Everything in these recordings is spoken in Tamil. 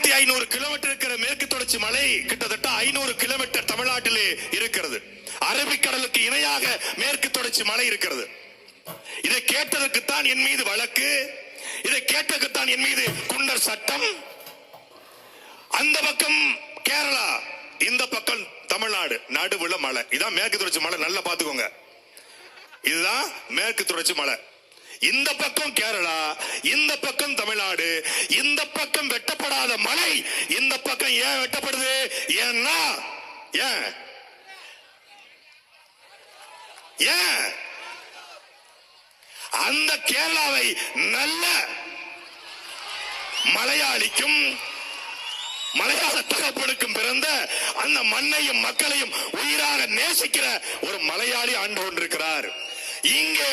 1500 கிலோமீட்டர் இருக்கிற மேற்கு தொடர்ச்சி மலை கிட்டத்தட்ட 500 கிலோமீட்டர் தமிழ்நாட்டிலே இருக்கிறது. அரபிக்கடலுக்கு இணையாக மேற்கு தொடர்ச்சி மலை இருக்கிறது. இதை கேட்டதற்குத்தான் என் மீது வழக்கு, இதை கேட்டதற்குத்தான் என் மீது குண்டர் சட்டம். அந்த பக்கம் கேரளா, இந்த பக்கம் தமிழ்நாடு, நடுவுல மலை. இதான் மேற்கு தொடர்ச்சி மலை, நல்லா பாத்துக்கோங்க. இதுதான் மேற்கு தொடர்ச்சி மலை. இந்த பக்கம் கேரளா, இந்த பக்கம் தமிழ்நாடு. இந்த பக்கம் வெட்டப்படாத மலை, இந்த பக்கம் ஏன் வெட்டப்படுது? ஏன்னா ஏன் அந்த கேரளாவை நல்ல மலையாளிக்கும் மலையாள தகப்பனுக்கும் பிறந்த அந்த மண்ணையும் மக்களையும் உயிராக நேசிக்கிற ஒரு மலையாளி ஆண்டு கொண்டிருக்கிறார். இங்கே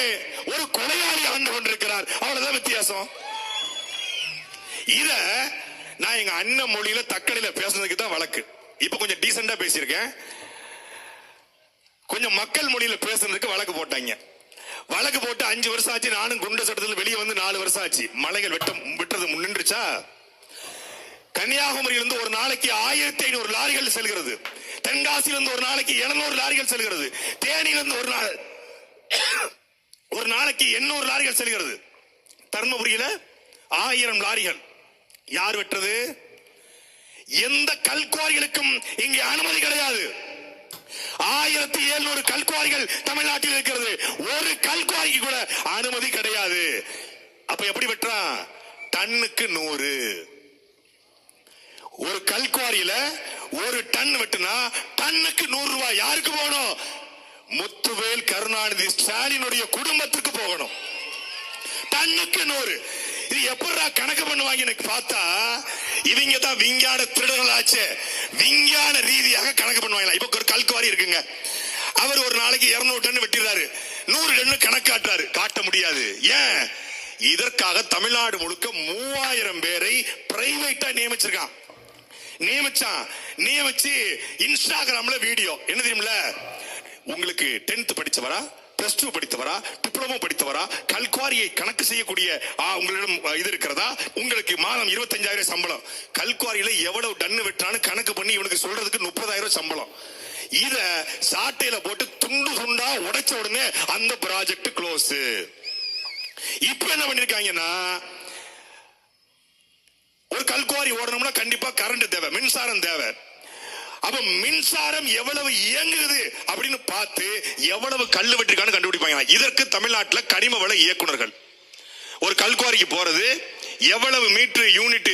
ஒரு கொலையாளி ஆண்டு கொண்டிருக்கிறார். அவ்வளவுதான் வித்தியாசம். இத நான் எங்க அண்ணன் மொழியில தக்கடியில பேசுறதுக்கு தான் வழக்கு. இப்ப கொஞ்சம் டீசெண்டா பேசியிருக்கேன். கொஞ்சம் மக்கள் மொழியில பேசுறதுக்கு வழக்கு போட்டாங்க. வழக்கு போட்டு 5 வருஷம் ஆச்சு. நானும் குண்ட சட்டத்தில் வெளியே வந்து 4 வருஷம் ஆச்சு. மலைகள் வெட்டுறது முன்னின்றுச்சா? கன்னியாகுமரியிலிருந்து ஒரு நாளைக்கு 1500 லாரிகள் செல்கிறது. தென்காசியிலிருந்து ஒரு நாளைக்கு 700 லாரிகள் செல்கிறது. தேனியிலிருந்து ஒரு நாளைக்கு 800 லாரிகள் செல்கிறது. தர்மபுரியில 1000 லாரிகள். யார் வெட்டுறது? எந்த கல்குவாரிகளுக்கும் இங்கே அனுமதி கிடையாது. 1700 கல்குவாரிகள் தமிழ்நாட்டில் இருக்கிறது. ஒரு கல்குவாரிக்கு கூட அனுமதி கிடையாது. அப்ப எப்படி வெட்டுறான்? டன்னுக்கு 100. ஒரு கல்குவாரியில ஒரு டன் வெட்டுனா டன்னுக்கு 100 ரூபாய். யாருக்கு போகணும்? முத்துவேல் கருணாநிதி ஸ்டாலினுடைய குடும்பத்துக்கு போகணும். டன்னுக்கு 100. இது எப்படா கணக்கு பண்ணுவாங்க எனக்கு பார்த்தா, இவங்க தான் விஞ்ஞான திருடர்களாச்சு. விஞ்ஞான ரீதியாக கணக்கு பண்ணுவாங்க. இப்ப ஒரு கல்குவாரி இருக்குங்க, அவர் ஒரு நாளைக்கு 200 டன் வெட்டிடுறாரு, 100 டன் கணக்காட்டுறாரு. காட்ட முடியாது. ஏன்? இதற்காக தமிழ்நாடு முழுக்க 3000 பேரை பிரைவேட்டா நியமிச்சு இன்ஸ்டாகிராம்ல வீடியோ. என்ன தெரியுமில்ல, உங்களுக்கு 10th படிச்சவரா, +2 படித்தவரா, டிப்ளமோ படித்தவரா, கல்குவாரியை கணக்கு செய்யக்கூடிய உங்களிடம் இது இருக்கிறதா? உங்களுக்கு மாதம் 25,000 சம்பளம். கல்குவாரியில எவ்வளவு டன்னு வெட்டான்னு கணக்கு பண்ணி இவனுக்கு சொல்றதுக்கு 30,000 சம்பளம். இத சாட்டையில போட்டு துண்டு துண்டா உடைச்ச உடனே அந்த ப்ராஜெக்ட் க்ளோஸ். இப்ப என்ன பண்ணிருக்காங்கன்னா, ஒரு கல்குவாரி ஓடணும்னா கண்டிப்பா கரண்ட் தேவை, மின்சாரம் தேவை. அப்ப மின்சாரம் எவ்வளவு இயங்குது அப்படின்னு பார்த்து எவ்வளவு கல்லு வெட்டிருக்கான்னு கண்டுபிடிப்பாங்க. இதற்கு தமிழ்நாட்டில் கனிம வள இயக்குனர்கள் ஒரு கல்குவாரிக்கு போறது, எவ்வளவு மீட்டர் யூனிட்